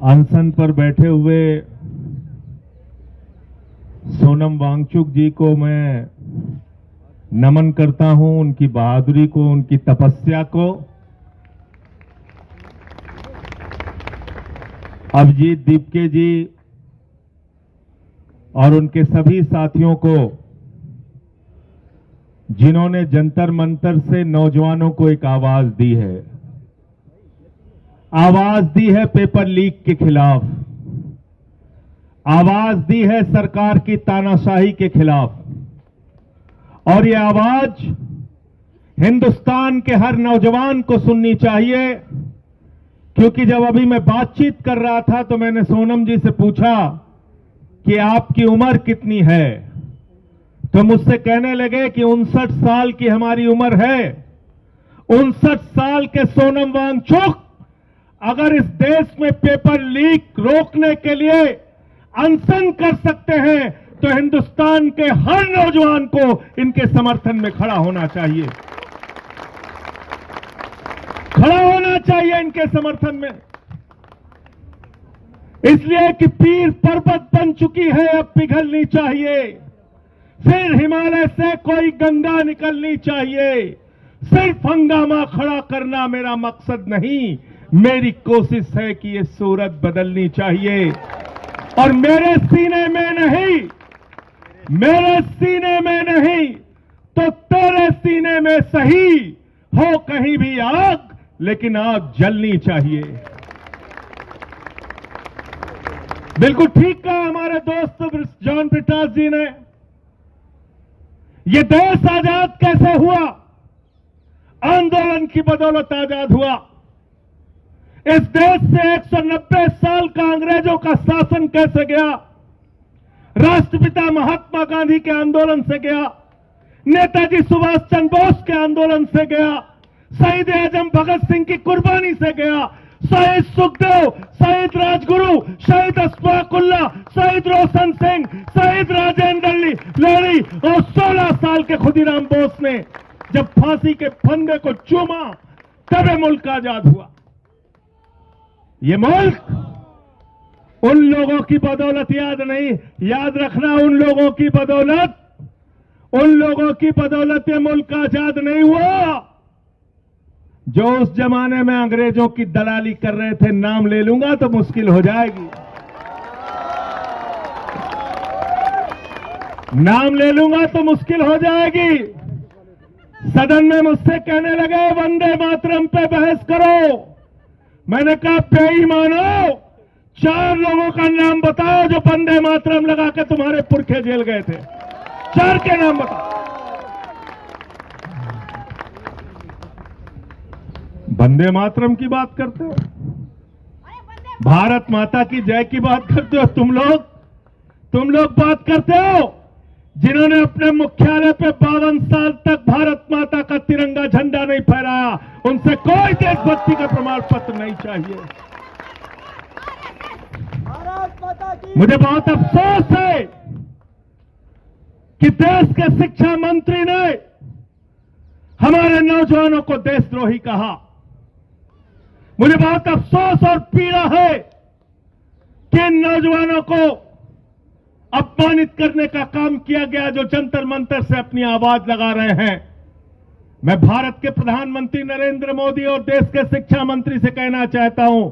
अनशन पर बैठे हुए सोनम वांगचुक जी को मैं नमन करता हूं, उनकी बहादुरी को, उनकी तपस्या को। अभिजीत दीपके जी और उनके सभी साथियों को, जिन्होंने जंतर मंतर से नौजवानों को एक आवाज दी है, आवाज दी है पेपर लीक के खिलाफ, आवाज दी है सरकार की तानाशाही के खिलाफ। और ये आवाज हिंदुस्तान के हर नौजवान को सुननी चाहिए, क्योंकि जब अभी मैं बातचीत कर रहा था तो मैंने सोनम जी से पूछा कि आपकी उम्र कितनी है, तो मुझसे कहने लगे कि 59 साल की हमारी उम्र है। 59 साल के सोनम वांगचुक अगर इस देश में पेपर लीक रोकने के लिए अनशन कर सकते हैं, तो हिंदुस्तान के हर नौजवान को इनके समर्थन में खड़ा होना चाहिए, खड़ा होना चाहिए इनके समर्थन में। इसलिए कि पीर पर्वत बन चुकी है, अब पिघलनी चाहिए। फिर हिमालय से कोई गंगा निकलनी चाहिए। सिर्फ हंगामा खड़ा करना मेरा मकसद नहीं, मेरी कोशिश है कि ये सूरत बदलनी चाहिए। और मेरे सीने में नहीं, मेरे सीने में नहीं तो तेरे सीने में सही हो कहीं भी आग, लेकिन आग जलनी चाहिए। बिल्कुल ठीक कहा हमारे दोस्त जॉन ब्रिटास जी ने। ये देश आजाद कैसे हुआ? आंदोलन की बदौलत आजाद हुआ। इस देश से 190 साल का अंग्रेजों का शासन कैसे गया? राष्ट्रपिता महात्मा गांधी के आंदोलन से गया, नेताजी सुभाष चंद्र बोस के आंदोलन से गया, शहीद आजम भगत सिंह की कुर्बानी से गया, शहीद सुखदेव, शहीद राजगुरु, शहीद अशफाकुल्ला, शहीद रोशन सिंह, शहीद राजेंद्र लोरी और 16 साल के खुदीराम बोस ने जब फांसी के फंदे को चूमा, तब मुल्क आजाद हुआ। ये मुल्क उन लोगों की बदौलत याद नहीं, याद रखना, उन लोगों की बदौलत, उन लोगों की बदौलत ये मुल्क आजाद नहीं हुआ जो उस जमाने में अंग्रेजों की दलाली कर रहे थे। नाम ले लूंगा तो मुश्किल हो जाएगी, नाम ले लूंगा तो मुश्किल हो जाएगी। सदन में मुझसे कहने लगे वंदे मातरम पे बहस करो। मैंने कहा बेईमानो, 4 लोगों का नाम बताओ जो वंदे मातरम लगा के तुम्हारे पुरखे जेल गए थे। 4 के नाम बताओ। वंदे मातरम की बात करते हो, भारत माता की जय की बात करते हो, तुम लोग बात करते हो जिन्होंने अपने मुख्यालय पे 52 साल तक भारत माता का तिरंगा झंडा नहीं फहराया। उनसे कोई देशभक्ति का प्रमाण पत्र नहीं चाहिए। मुझे बहुत अफसोस है कि देश के शिक्षा मंत्री ने हमारे नौजवानों को देशद्रोही कहा। मुझे बहुत अफसोस और पीड़ा है कि इन नौजवानों को अपमानित करने का काम किया गया जो जंतर मंतर से अपनी आवाज लगा रहे हैं। मैं भारत के प्रधानमंत्री नरेंद्र मोदी और देश के शिक्षा मंत्री से कहना चाहता हूं,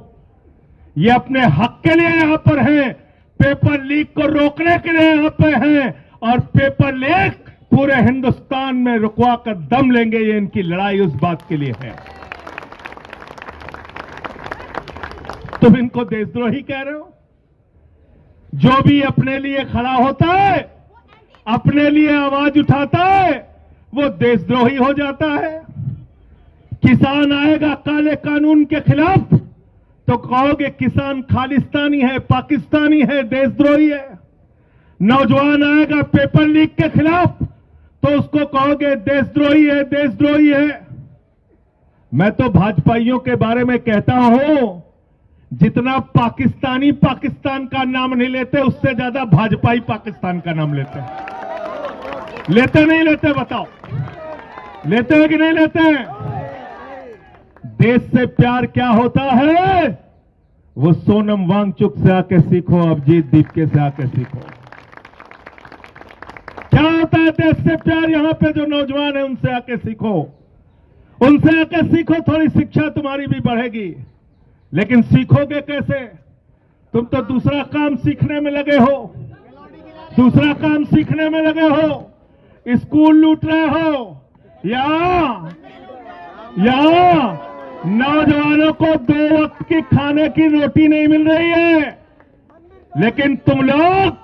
ये अपने हक के लिए यहां पर हैं, पेपर लीक को रोकने के लिए यहां पर हैं, और पेपर लीक पूरे हिंदुस्तान में रुकवा कर दम लेंगे। ये इनकी लड़ाई उस बात के लिए है। तुम इनको देशद्रोही कह रहे हो? जो भी अपने लिए खड़ा होता है, अपने लिए आवाज उठाता है, वो देशद्रोही हो जाता है। किसान आएगा काले कानून के खिलाफ तो कहोगे किसान खालिस्तानी है, पाकिस्तानी है, देशद्रोही है। नौजवान आएगा पेपर लीक के खिलाफ तो उसको कहोगे देशद्रोही है, देशद्रोही है। मैं तो भाजपाइयों के बारे में कहता हूं, जितना पाकिस्तानी पाकिस्तान का नाम नहीं लेते, उससे ज्यादा भाजपाई पाकिस्तान का नाम लेते हैं। लेते नहीं लेते? बताओ, लेते हैं कि नहीं लेते हैं? देश से प्यार क्या होता है? वो सोनम वांगचुक से आके सीखो, अभिजीत दीपके से आके सीखो। क्या होता है देश से प्यार, यहां पे जो नौजवान है उनसे आके सीखो, उनसे आके सीखो। थोड़ी शिक्षा तुम्हारी भी बढ़ेगी, लेकिन सीखोगे कैसे? तुम तो दूसरा काम सीखने में लगे हो, दूसरा काम सीखने में लगे हो। स्कूल लूट रहे हो, या नौजवानों को 2 वक्त की खाने की रोटी नहीं मिल रही है, लेकिन तुम लोग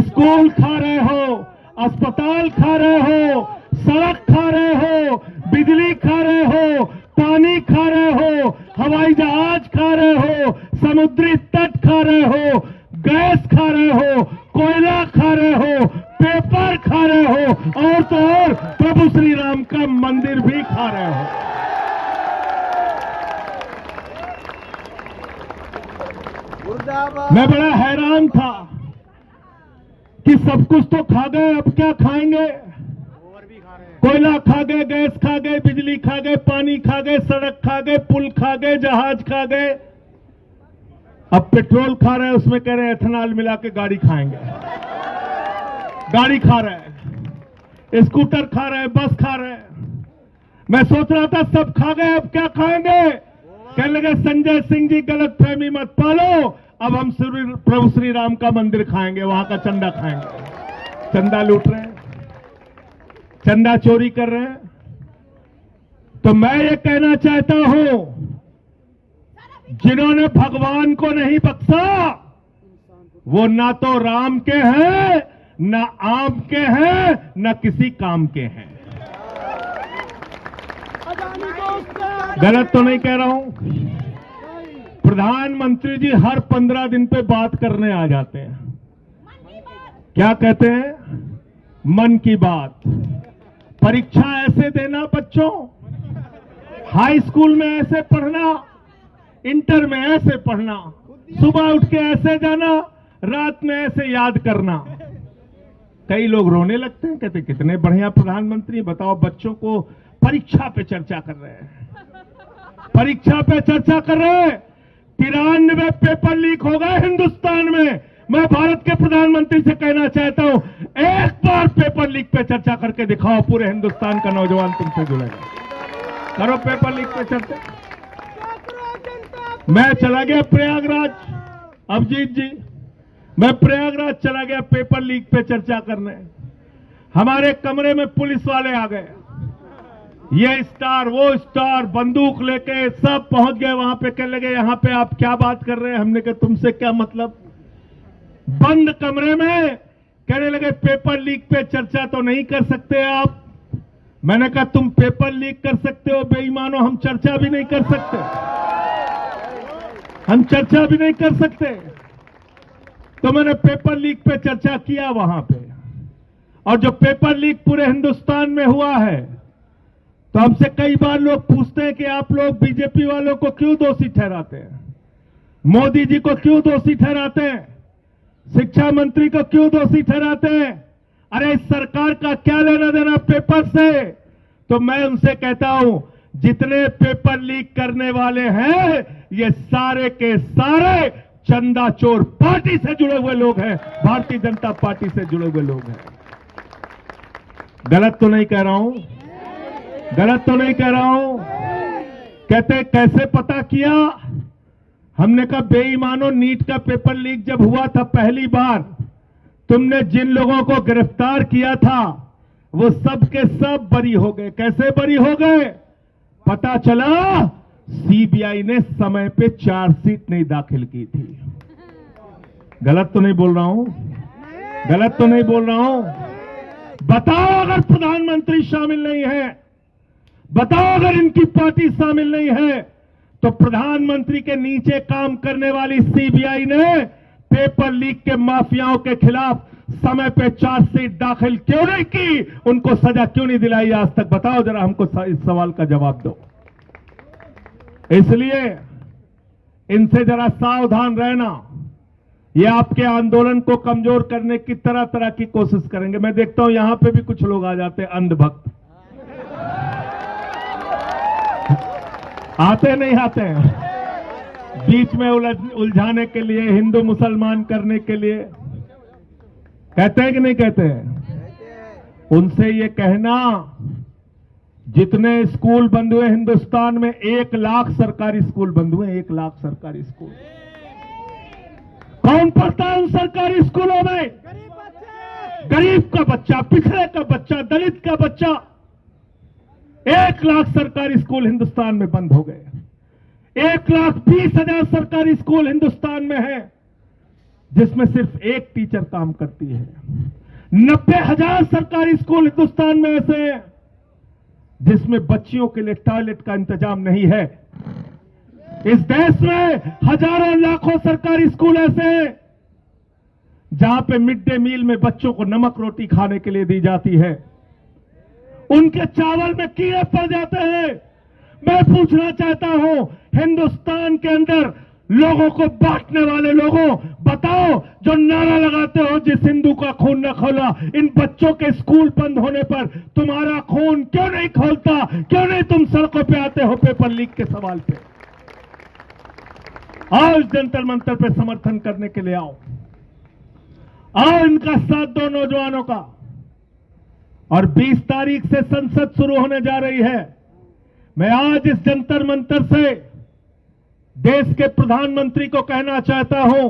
स्कूल खा रहे हो, अस्पताल खा रहे हो, सड़क खा रहे हो, बिजली खा रहे हो, पानी खा रहे हो, हवाई जहाज खा रहे हो, समुद्री तट खा रहे हो, गैस खा रहे हो, कोयला खा रहे हो, पेपर खा रहे हो, और तो और प्रभु श्री राम का मंदिर भी खा रहे हो। मैं बड़ा हैरान था कि सब कुछ तो खा गए, अब क्या खाएंगे? कोयला खा गए, गैस खा गए, बिजली खा गए, पानी खा गए, सड़क खा गए, पुल खा गए, जहाज खा गए, अब पेट्रोल खा रहे हैं, उसमें कह रहे हैं एथेनॉल मिला के गाड़ी खाएंगे। गाड़ी खा रहे हैं, स्कूटर खा रहे हैं, बस खा रहे हैं। मैं सोच रहा था सब खा गए, अब क्या खाएंगे? कहने लगे संजय सिंह जी गलत फहमी मत पालो, अब हम प्रभु श्री राम का मंदिर खाएंगे, वहां का चंदा खाएंगे। चंदा लूट रहे हैं, चंदा चोरी कर रहे हैं। तो मैं ये कहना चाहता हूं, जिन्होंने भगवान को नहीं बख्शा वो ना तो राम के हैं, ना आम के हैं, ना किसी काम के हैं। गलत तो नहीं कह रहा हूं? प्रधानमंत्री जी हर 15 दिन पे बात करने आ जाते हैं। क्या कहते हैं? मन की बात। परीक्षा ऐसे देना बच्चों, हाई स्कूल में ऐसे पढ़ना, इंटर में ऐसे पढ़ना, सुबह उठ के ऐसे जाना, रात में ऐसे याद करना। कई लोग रोने लगते हैं, कहते कितने बढ़िया प्रधानमंत्री, बताओ बच्चों को परीक्षा पे चर्चा कर रहे हैं, परीक्षा पे चर्चा कर रहे हैं। 93 पेपर लीक हो गए हिंदुस्तान में। मैं भारत के प्रधानमंत्री से कहना चाहता हूं, एक बार पेपर लीक पे चर्चा करके दिखाओ, पूरे हिंदुस्तान का नौजवान तुमसे जुड़ेगा। करो पेपर लीक पे चर्चा। मैं चला गया प्रयागराज, अभिजीत जी, मैं प्रयागराज चला गया पेपर लीक पे चर्चा करने। हमारे कमरे में पुलिस वाले आ गए, ये स्टार वो स्टार, बंदूक लेके सब पहुंच गए वहां पे। कहने लगे यहां पे आप क्या बात कर रहे हैं? हमने कहा तुमसे क्या मतलब? बंद कमरे में कहने लगे पेपर लीक पे चर्चा तो नहीं कर सकते आप। मैंने कहा तुम पेपर लीक कर सकते हो बेईमानो, हम चर्चा भी नहीं कर सकते, हम चर्चा भी नहीं कर सकते। तो मैंने पेपर लीक पे चर्चा किया वहां पे, और जो पेपर लीक पूरे हिंदुस्तान में हुआ है, तो हमसे कई बार लोग पूछते हैं कि आप लोग बीजेपी वालों को क्यों दोषी ठहराते हैं, मोदी जी को क्यों दोषी ठहराते हैं, शिक्षा मंत्री को क्यों दोषी ठहराते हैं? अरे इस सरकार का क्या लेना देना पेपर से? तो मैं उनसे कहता हूं, जितने पेपर लीक करने वाले हैं ये सारे के सारे चंदा चोर पार्टी से जुड़े हुए लोग हैं, भारतीय जनता पार्टी से जुड़े हुए लोग हैं। गलत तो नहीं कह रहा हूं, गलत तो नहीं कह रहा हूं। कहते कैसे पता किया? हमने कहा बेईमानों, नीट का पेपर लीक जब हुआ था पहली बार, तुमने जिन लोगों को गिरफ्तार किया था वो सब के सब बरी हो गए। कैसे बरी हो गए? पता चला सीबीआई ने समय पे चार्जशीट नहीं दाखिल की थी। गलत तो नहीं बोल रहा हूं, गलत तो नहीं बोल रहा हूं। बताओ अगर प्रधानमंत्री शामिल नहीं है, बताओ अगर इनकी पार्टी शामिल नहीं है, तो प्रधानमंत्री के नीचे काम करने वाली सीबीआई ने पेपर लीक के माफियाओं के खिलाफ समय पे चार्जशीट दाखिल क्यों नहीं की? उनको सजा क्यों नहीं दिलाई आज तक? बताओ जरा, हमको इस सवाल का जवाब दो। इसलिए इनसे जरा सावधान रहना, ये आपके आंदोलन को कमजोर करने की तरह तरह की कोशिश करेंगे। मैं देखता हूं यहां पे भी कुछ लोग आ जाते हैं अंधभक्त। आते नहीं आते हैं, बीच में उलझाने के लिए, हिंदू मुसलमान करने के लिए। कहते हैं कि नहीं कहते हैं? उनसे ये कहना, जितने स्कूल बंद हुए हिंदुस्तान में, 1 लाख सरकारी स्कूल बंद हुए, 1 लाख सरकारी स्कूल। कौन पढ़ता है उन सरकारी स्कूलों में? गरीब का बच्चा, पिछड़े का बच्चा, दलित का बच्चा। 1 लाख सरकारी स्कूल हिंदुस्तान में बंद हो गए। 1,20,000 सरकारी स्कूल हिंदुस्तान में है, जिसमें सिर्फ 1 टीचर काम करती है। 90,000 सरकारी स्कूल हिंदुस्तान में ऐसे हैं जिसमें बच्चियों के लिए टॉयलेट का इंतजाम नहीं है। इस देश में हजारों लाखों सरकारी स्कूल ऐसे हैं जहां पे मिड डे मील में बच्चों को नमक रोटी खाने के लिए दी जाती है, उनके चावल में कीड़े पड़ जाते हैं। मैं पूछना चाहता हूं, हिंदुस्तान के अंदर लोगों को बांटने वाले लोगों, बताओ, जो नारा लगाते हो जिस हिंदू का खून न खोला, इन बच्चों के स्कूल बंद होने पर तुम्हारा खून क्यों नहीं खोलता? क्यों नहीं तुम सड़कों पे आते हो पेपर लीक के सवाल पे? आओ, इस जंतर मंतर पे समर्थन करने के लिए आओ। आओ, इनका साथ दो नौजवानों का। और 20 तारीख से संसद शुरू होने जा रही है। मैं आज इस जंतर मंतर से देश के प्रधानमंत्री को कहना चाहता हूं,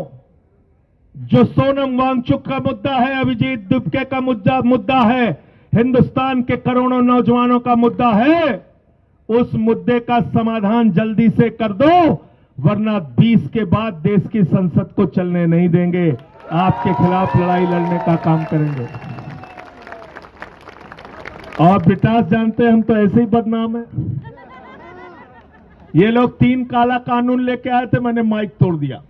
जो सोनम वांगचुक का मुद्दा है, अभिजीत दुबे का मुद्दा है, हिंदुस्तान के करोड़ों नौजवानों का मुद्दा है, उस मुद्दे का समाधान जल्दी से कर दो, वरना 20 के बाद देश की संसद को चलने नहीं देंगे। आपके खिलाफ लड़ाई लड़ने का काम करेंगे। और बिटास जानते हैं, हम तो ऐसे ही बदनाम है। ये लोग 3 काला कानून लेके आए थे, मैंने माइक तोड़ दिया।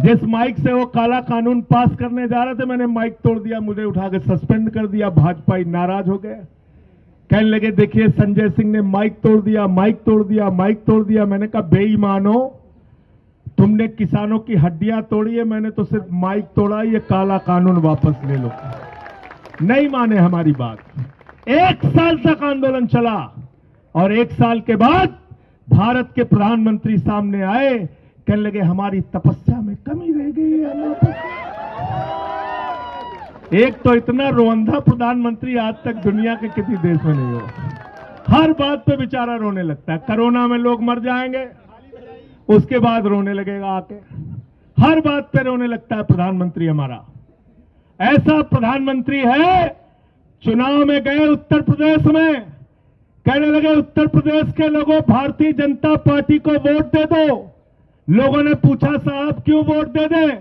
जिस माइक से वो काला कानून पास करने जा रहे थे, मैंने माइक तोड़ दिया, मुझे उठा के सस्पेंड कर दिया। भाजपाई नाराज हो गए, कहने लगे देखिए संजय सिंह ने माइक तोड़ दिया, माइक तोड़ दिया, माइक तोड़ दिया। मैंने कहा बेईमानो, तुमने किसानों की हड्डियां तोड़ी है, मैंने तो सिर्फ माइक तोड़ा, ये काला कानून वापस ले लो। नहीं माने हमारी बात। 1 साल तक आंदोलन चला और 1 साल के बाद भारत के प्रधानमंत्री सामने आए, कहने लगे हमारी तपस्या में कमी रह गई है। एक तो इतना रोंधा प्रधानमंत्री आज तक दुनिया के किसी देश में नहीं हो। हर बात पे बेचारा रोने लगता है। कोरोना में लोग मर जाएंगे, उसके बाद रोने लगेगा आके। हर बात पे रोने लगता है प्रधानमंत्री हमारा। ऐसा प्रधानमंत्री है, चुनाव में गए उत्तर प्रदेश में, कहने लगे उत्तर प्रदेश के लोगों, भारतीय जनता पार्टी को वोट दे दो। लोगों ने पूछा साहब क्यों वोट दे दें?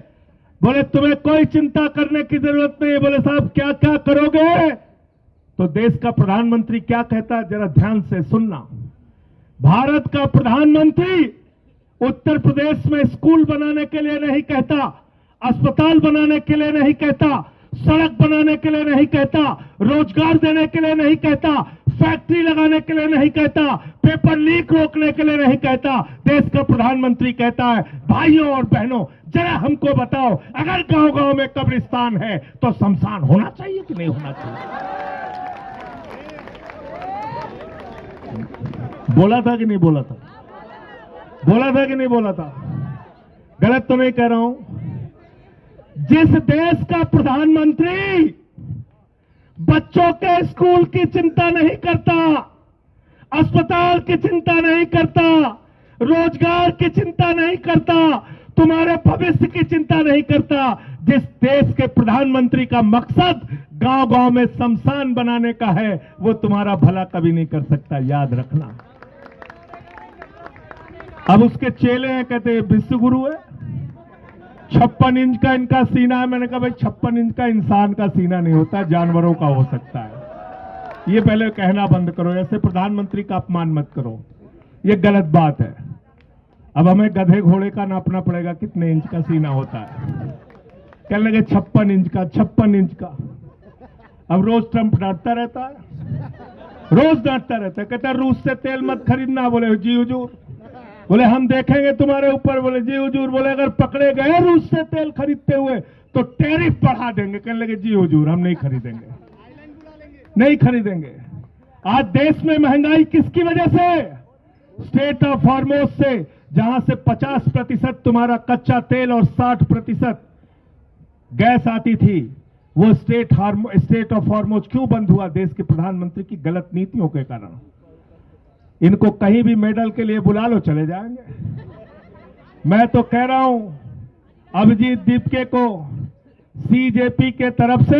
बोले तुम्हें कोई चिंता करने की जरूरत नहीं। बोले साहब क्या क्या करोगे? तो देश का प्रधानमंत्री क्या कहता है, जरा ध्यान से सुनना। भारत का प्रधानमंत्री उत्तर प्रदेश में स्कूल बनाने के लिए नहीं कहता, अस्पताल बनाने के लिए नहीं कहता, सड़क बनाने के लिए नहीं कहता, रोजगार देने के लिए नहीं कहता, फैक्ट्री लगाने के लिए नहीं कहता, पेपर लीक रोकने के लिए नहीं कहता। देश का प्रधानमंत्री कहता है भाइयों और बहनों, जरा हमको बताओ, अगर गांव गांव में कब्रिस्तान है तो शमशान होना चाहिए कि नहीं होना चाहिए? बोला था कि नहीं बोला था? बोला था कि नहीं बोला था? गलत तो नहीं कह रहा हूं। जिस देश का प्रधानमंत्री बच्चों के स्कूल की चिंता नहीं करता, अस्पताल की चिंता नहीं करता, रोजगार की चिंता नहीं करता, तुम्हारे भविष्य की चिंता नहीं करता, जिस देश के प्रधानमंत्री का मकसद गांव गांव में शमशान बनाने का है, वो तुम्हारा भला कभी नहीं कर सकता, याद रखना। अब उसके चेले हैं, कहते हैं विश्व गुरु है, 56 इंच का इनका सीना है। मैंने कहा भाई 56 इंच का इंसान का सीना नहीं होता, जानवरों का हो सकता है। ये पहले कहना बंद करो, ऐसे प्रधानमंत्री का अपमान मत करो, ये गलत बात है। अब हमें गधे घोड़े का नापना पड़ेगा कितने इंच का सीना होता है। कहने लगे 56 इंच का, 56 इंच का। अब रोज ट्रंप डांटता रहता है, रोज डांटता रहता है, कहता रूस से तेल मत खरीदना। बोले जी हुजूर। बोले हम देखेंगे तुम्हारे ऊपर। बोले जी हुजूर। बोले अगर पकड़े गए रूस से तेल खरीदते हुए तो टैरिफ बढ़ा देंगे। कहने लगे जी हुजूर हम नहीं खरीदेंगे, नहीं खरीदेंगे। आज देश में महंगाई किसकी वजह से? स्टेट ऑफ हॉर्मोज से जहां से 50% तुम्हारा कच्चा तेल और 60% गैस आती थी, वो स्टेट ऑफ हॉर्मोज क्यों बंद हुआ? देश के प्रधानमंत्री की गलत नीतियों के कारण। इनको कहीं भी मेडल के लिए बुला लो, चले जाएंगे। मैं तो कह रहा हूं अभिजीत दीपके को सीजेपी के तरफ से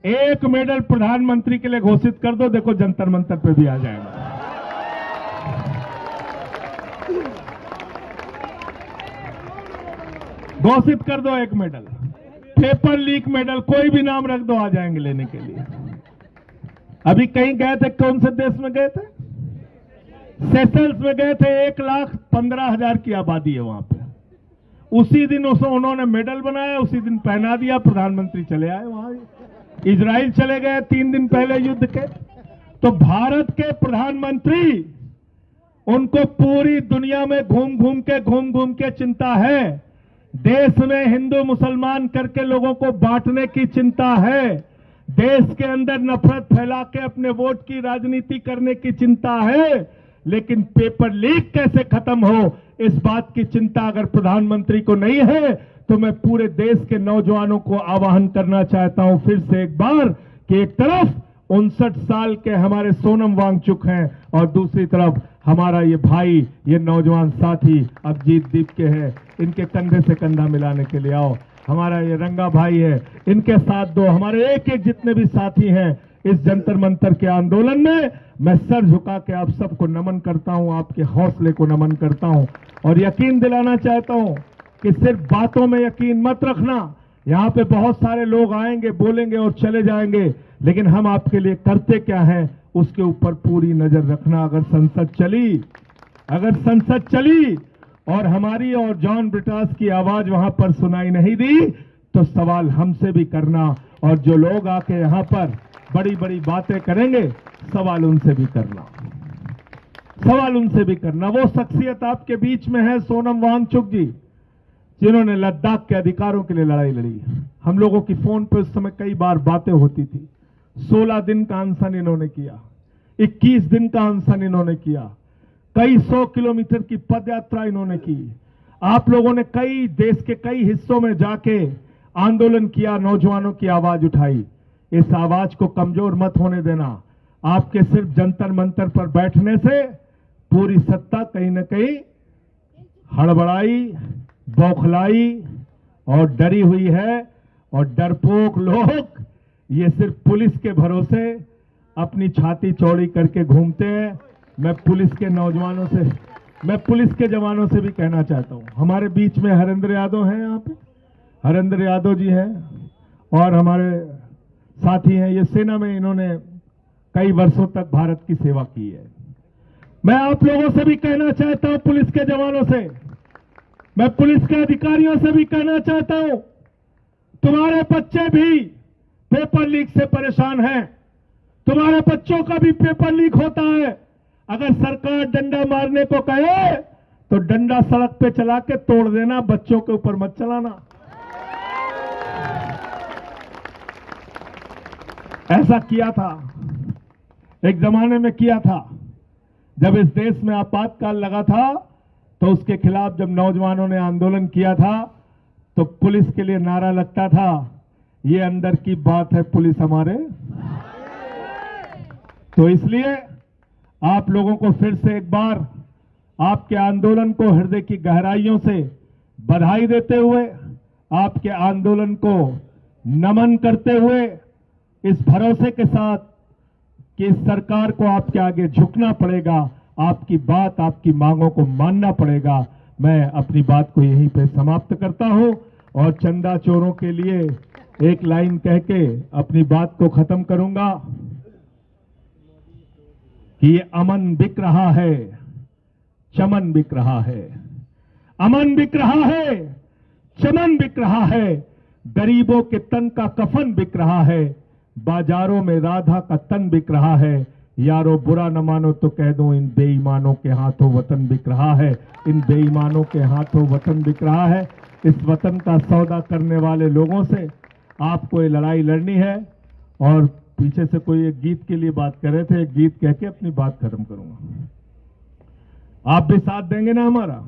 एक मेडल प्रधानमंत्री के लिए घोषित कर दो, देखो जंतर मंतर पे भी आ जाएगा। घोषित कर दो एक मेडल, पेपर लीक मेडल, कोई भी नाम रख दो, आ जाएंगे लेने के लिए। अभी कहीं गए थे, कौन से देश में गए थे? सेशल्स में गए थे। 1,15,000 की आबादी है वहां पे। उसी दिन उन्होंने मेडल बनाया, उसी दिन पहना दिया, प्रधानमंत्री चले आए वहां। इजराइल चले गए 3 दिन पहले युद्ध के। तो भारत के प्रधानमंत्री, उनको पूरी दुनिया में घूम घूम के चिंता है। देश में हिंदू मुसलमान करके लोगों को बांटने की चिंता है। देश के अंदर नफरत फैला के अपने वोट की राजनीति करने की चिंता है। लेकिन पेपर लीक कैसे खत्म हो, इस बात की चिंता अगर प्रधानमंत्री को नहीं है, तो मैं पूरे देश के नौजवानों को आह्वान करना चाहता हूं फिर से एक बार कि एक तरफ 59 साल के हमारे सोनम वांगचुक हैं और दूसरी तरफ हमारा ये भाई, ये नौजवान साथी अभिजीत दीपके है। इनके कंधे से कंधा मिलाने के लिए आओ। हमारा ये रंगा भाई है, इनके साथ दो। हमारे एक एक जितने भी साथी हैं इस जंतर मंतर के आंदोलन में, मैं सर झुका के आप सबको नमन करता हूं, आपके हौसले को नमन करता हूं और यकीन दिलाना चाहता हूं कि सिर्फ बातों में यकीन मत रखना। यहां पे बहुत सारे लोग आएंगे, बोलेंगे और चले जाएंगे, लेकिन हम आपके लिए करते क्या है उसके ऊपर पूरी नजर रखना। अगर संसद चली और हमारी और जॉन ब्रिटास की आवाज वहां पर सुनाई नहीं दी, तो सवाल हमसे भी करना, और जो लोग आके यहां पर बड़ी बड़ी बातें करेंगे, सवाल उनसे भी करना। वो शख्सियत आपके बीच में है सोनम वांगचुक जी, जिन्होंने लद्दाख के अधिकारों के लिए लड़ाई लड़ी। हम लोगों की फोन पे उस समय कई बार बातें होती थी। 16 दिन का अनशन इन्होंने किया, 21 दिन का अनशन इन्होंने किया, कई 100 किलोमीटर की पदयात्रा इन्होंने की। आप लोगों ने कई देश के कई हिस्सों में जाके आंदोलन किया, नौजवानों की आवाज उठाई। इस आवाज को कमजोर मत होने देना। आपके सिर्फ जंतर मंतर पर बैठने से पूरी सत्ता कहीं न कहीं हड़बड़ाई, बौखलाई और डरी हुई है। और डरपोक लोग ये सिर्फ पुलिस के भरोसे अपनी छाती चौड़ी करके घूमते हैं। मैं पुलिस के जवानों से भी कहना चाहता हूं, हमारे बीच में हरेंद्र यादव हैं, यहाँ पे हरेंद्र यादव जी हैं और हमारे साथी हैं। ये सेना में इन्होंने कई वर्षों तक भारत की सेवा की है। मैं आप लोगों से भी कहना चाहता हूं, पुलिस के जवानों से, मैं पुलिस के अधिकारियों से भी कहना चाहता हूं, तुम्हारे बच्चे भी पेपर लीक से परेशान हैं। तुम्हारे बच्चों का भी पेपर लीक होता है। अगर सरकार डंडा मारने को कहे तो डंडा सड़क पे चला के तोड़ देना, बच्चों के ऊपर मत चलाना। ऐसा किया था, एक जमाने में किया था, जब इस देश में आपातकाल लगा था, तो उसके खिलाफ जब नौजवानों ने आंदोलन किया था, तो पुलिस के लिए नारा लगता था, ये अंदर की बात है, पुलिस हमारे। तो इसलिए आप लोगों को फिर से एक बार आपके आंदोलन को हृदय की गहराइयों से बधाई देते हुए, आपके आंदोलन को नमन करते हुए, इस भरोसे के साथ कि इस सरकार को आपके आगे झुकना पड़ेगा, आपकी बात, आपकी मांगों को मानना पड़ेगा, मैं अपनी बात को यहीं पे समाप्त करता हूं और चंदा चोरों के लिए एक लाइन कह के अपनी बात को खत्म करूंगा कि ये अमन बिक रहा है, चमन बिक रहा है। अमन बिक रहा है, चमन बिक रहा है, गरीबों के तन का कफन बिक रहा है, बाजारों में राधा का तन बिक रहा है। यारो बुरा न मानो तो कह दो, इन बेईमानों के हाथों वतन बिक रहा है, इन बेईमानों के हाथों वतन बिक रहा है। इस वतन का सौदा करने वाले लोगों से आपको ये लड़ाई लड़नी है। और पीछे से कोई एक गीत के लिए बात कर रहे थे, एक गीत कह के अपनी बात खत्म करूंगा। आप भी साथ देंगे ना हमारा?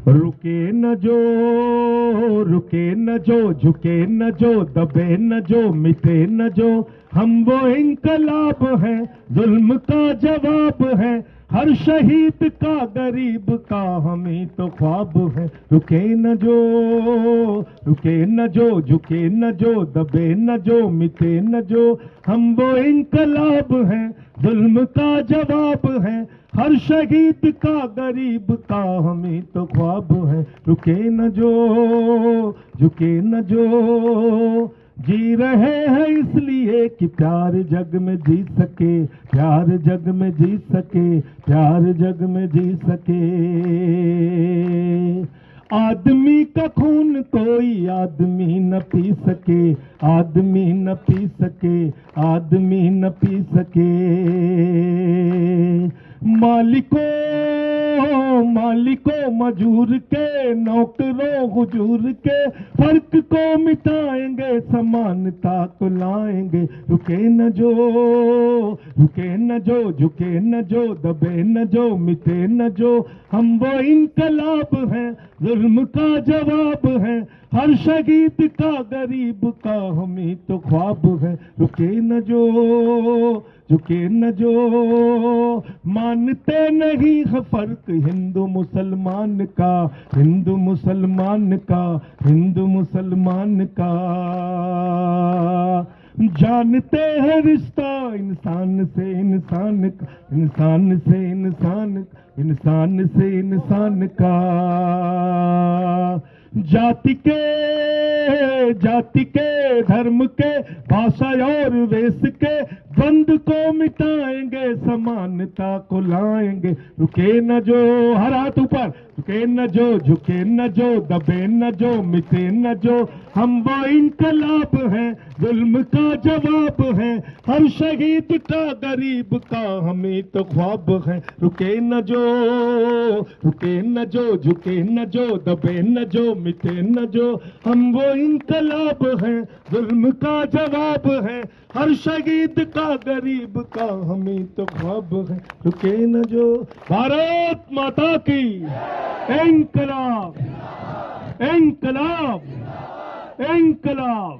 रुके न जो, रुके न जो, झुके न जो, दबे न जो, मिटे न जो, हम वो इंकलाब है, जुल्म का जवाब है, हर शहीद का गरीब का हमें तो ख्वाब है। रुके न जो, रुके न जो, झुके न जो, दबे न जो, मिटे न जो, हम वो इंकलाब है, जुल्म का जवाब है, हर शहीद का गरीब का हमें तो ख्वाब है। रुके न जो, झुके न जो, जी रहे हैं इसलिए कि प्यार जग में जी सके, प्यार जग में जी सके, प्यार जग में जी सके। आदमी का खून कोई आदमी न पी सके, आदमी न पी सके, आदमी न पी सके। मालिको मालिको मजूर के, नौकरों हुजूर के, फर्क को मिटाएंगे, समानता को लाएंगे। रुके न जो, रुके न जो, झुके न जो, दबे न जो, मिटे न जो, हम वो इंकलाब हैं, जुल्म का जवाब है, हर शहीद का गरीब का हमें तो ख्वाब है। रुके न जो, झुके न जो, मानते नहीं है फर्क हिंदू मुसलमान का, हिंदू मुसलमान का, हिंदू मुसलमान का। जानते हैं रिश्ता इंसान से इंसान का, इंसान से इंसान, इंसान से इंसान का। जाति के धर्म के, भाषा और वेश के द्वंद को मिटाएंगे, समानता को लाएंगे। रुके न जो, हर हाथ ऊपर, रुके न जो, झुके न जो, दबे न जो, मिटे न जो, हम वो इंकलाब हैं, जुल्म का जवाब है, हर शहीद का गरीब का हमें तो ख्वाब है। रुके न जो, रुके न जो, झुके न जो, दबे न जो, मिटे न जो, हम वो इंकलाब हैं, जुल्म का जवाब है, हर शहीद का गरीब का हमें तो ख्वाब है। रुके न जो। भारत माता की इंकलाब, इंकलाब, इंकलाब।